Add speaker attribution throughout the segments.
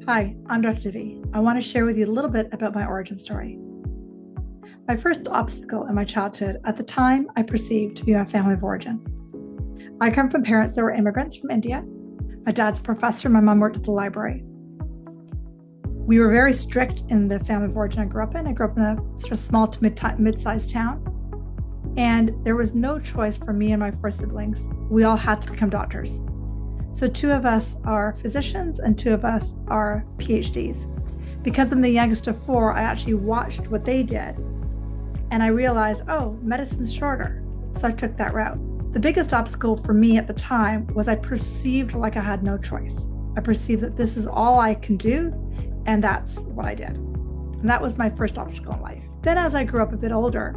Speaker 1: Hi, I'm Dr. Divi. I want to share with you a little bit about my origin story. My first obstacle in my childhood, at the time, I perceived to be my family of origin. I come from parents that were immigrants from India. My dad's a professor, my mom worked at the library. We were very strict in the family of origin I grew up in. I grew up in a sort of small to mid-sized town. And there was no choice for me and my four siblings. We all had to become doctors. So two of us are physicians and two of us are PhDs. Because I'm the youngest of four, I actually watched what they did and I realized, oh, medicine's shorter. So I took that route. The biggest obstacle for me at the time was I perceived like I had no choice. I perceived that this is all I can do, and that's what I did. And that was my first obstacle in life. Then as I grew up a bit older,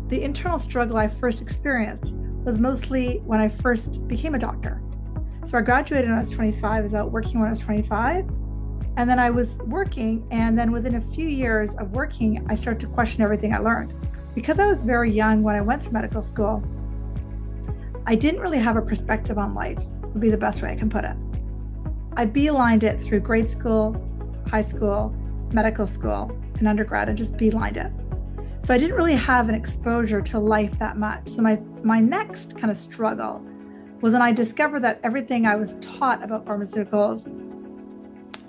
Speaker 1: the internal struggle I first experienced was mostly when I first became a doctor. So I graduated when I was 25, I was out working when I was 25, and then I was working, and then within a few years of working, I started to question everything I learned. Because I was very young when I went through medical school, I didn't really have a perspective on life, would be the best way I can put it. I beelined it through grade school, high school, medical school, and undergrad. I just beelined it. So I didn't really have an exposure to life that much. So my next kind of struggle was when I discovered that everything I was taught about pharmaceuticals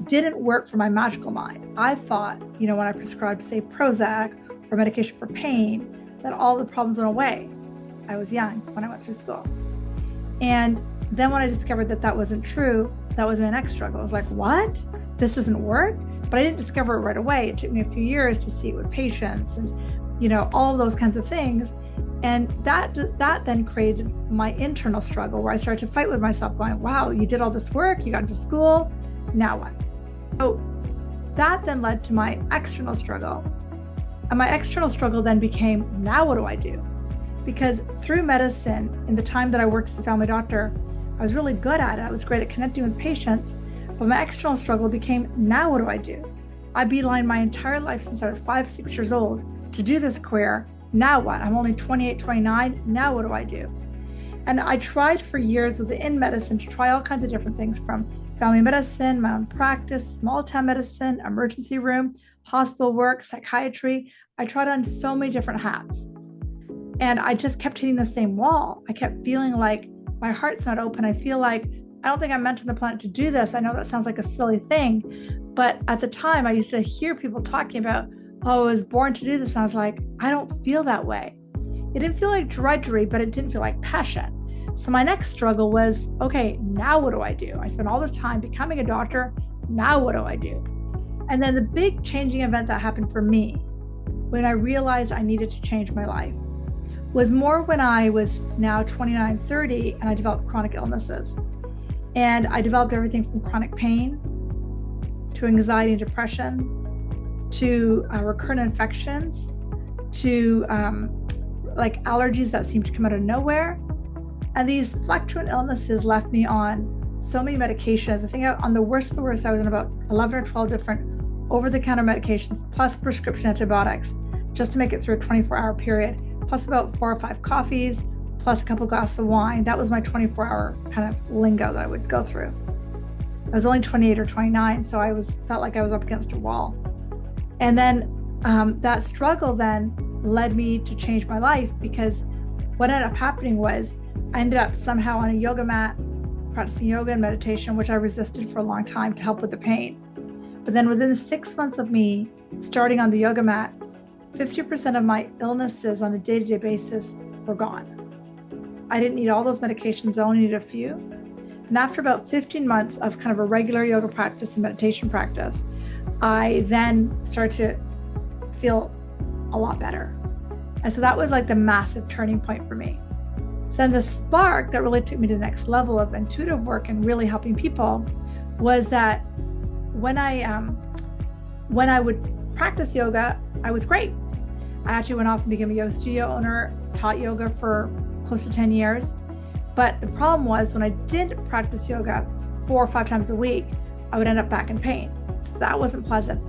Speaker 1: didn't work for my magical mind. I thought, when I prescribed, say, Prozac or medication for pain, that all the problems went away. I was young when I went through school. And then when I discovered that that wasn't true, that was my next struggle. I was like, what? This doesn't work? But I didn't discover it right away. It took me a few years to see it with patients and, all of those kinds of things. And that then created my internal struggle where I started to fight with myself going, wow, you did all this work, you got into school, now what? So that then led to my external struggle. And my external struggle then became, now what do I do? Because through medicine, in the time that I worked as a family doctor, I was really good at it. I was great at connecting with patients. But my external struggle became, now what do I do? I beelined my entire life since I was 5, 6 years old to do this career. Now what? I'm only 28, 29. Now what do I do? And I tried for years within medicine to try all kinds of different things, from family medicine, my own practice, small town medicine, emergency room, hospital work, psychiatry. I tried on so many different hats. And I just kept hitting the same wall. I kept feeling like my heart's not open. I feel like I don't think I'm meant on the planet to do this. I know that sounds like a silly thing, but at the time I used to hear people talking about, oh, I was born to do this. And I was like, I don't feel that way. It didn't feel like drudgery, but it didn't feel like passion. So my next struggle was, okay, now what do I do? I spent all this time becoming a doctor. Now what do I do? And then the big changing event that happened for me when I realized I needed to change my life was more when I was now 29, 30, and I developed chronic illnesses. And I developed everything from chronic pain to anxiety and depression to recurrent infections to like allergies that seemed to come out of nowhere. And these fluctuant illnesses left me on so many medications. I think on the worst of the worst, I was on about 11 or 12 different over-the-counter medications plus prescription antibiotics just to make it through a 24-hour period, plus about 4 or 5 coffees, plus a couple glasses of wine. That was my 24-hour kind of lingo that I would go through. I was only 28 or 29, so I felt like I was up against a wall. And then that struggle then led me to change my life, because what ended up happening was I ended up somehow on a yoga mat, practicing yoga and meditation, which I resisted for a long time to help with the pain. But then within 6 months of me starting on the yoga mat, 50% of my illnesses on a day-to-day basis were gone. I didn't need all those medications, I only needed a few. And after about 15 months of kind of a regular yoga practice and meditation practice, I then started to feel a lot better. And so that was like the massive turning point for me. So then the spark that really took me to the next level of intuitive work and really helping people was that when I would practice yoga, I was great. I actually went off and became a yoga studio owner, taught yoga for close to 10 years. But the problem was when I did practice yoga 4 or 5 times a week, I would end up back in pain. So that wasn't pleasant.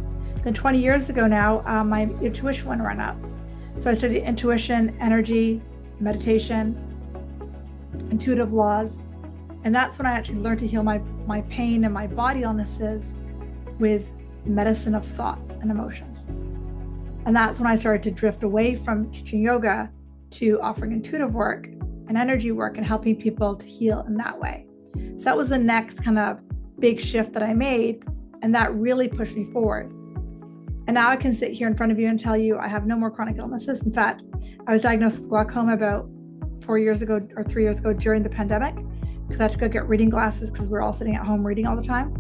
Speaker 1: Then 20 years ago now, my intuition went run up. So I studied intuition, energy, meditation, intuitive laws. And that's when I actually learned to heal my pain and my body illnesses with medicine of thought and emotions. And that's when I started to drift away from teaching yoga to offering intuitive work and energy work and helping people to heal in that way. So that was the next kind of big shift that I made, and that really pushed me forward. And now I can sit here in front of you and tell you I have no more chronic illnesses. In fact, I was diagnosed with glaucoma about 4 years ago or 3 years ago during the pandemic, because I had to go get reading glasses because we're all sitting at home reading all the time.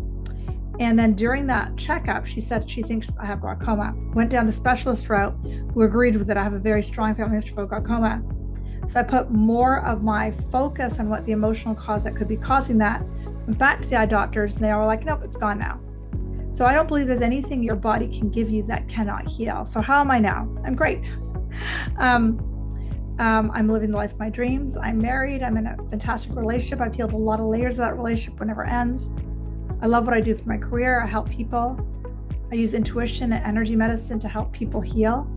Speaker 1: And then during that checkup, she said she thinks I have glaucoma. Went down the specialist route, who agreed with it. I have a very strong family history of glaucoma. So I put more of my focus on what the emotional cause that could be causing that. Went back to the eye doctors, and they were like, nope, it's gone now. So I don't believe there's anything your body can give you that cannot heal. So how am I now? I'm great. I'm living the life of my dreams. I'm married. I'm in a fantastic relationship. I've healed a lot of layers of that relationship when it never ends. I love what I do for my career. I help people. I use intuition and energy medicine to help people heal.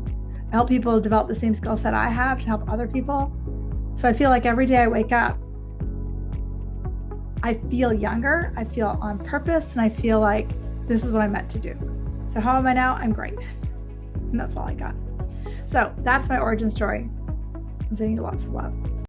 Speaker 1: I help people develop the same skill set I have to help other people. So I feel like every day I wake up, I feel younger, I feel on purpose, and I feel like this is what I'm meant to do. So how am I now? I'm great. And that's all I got. So that's my origin story. I'm sending you lots of love.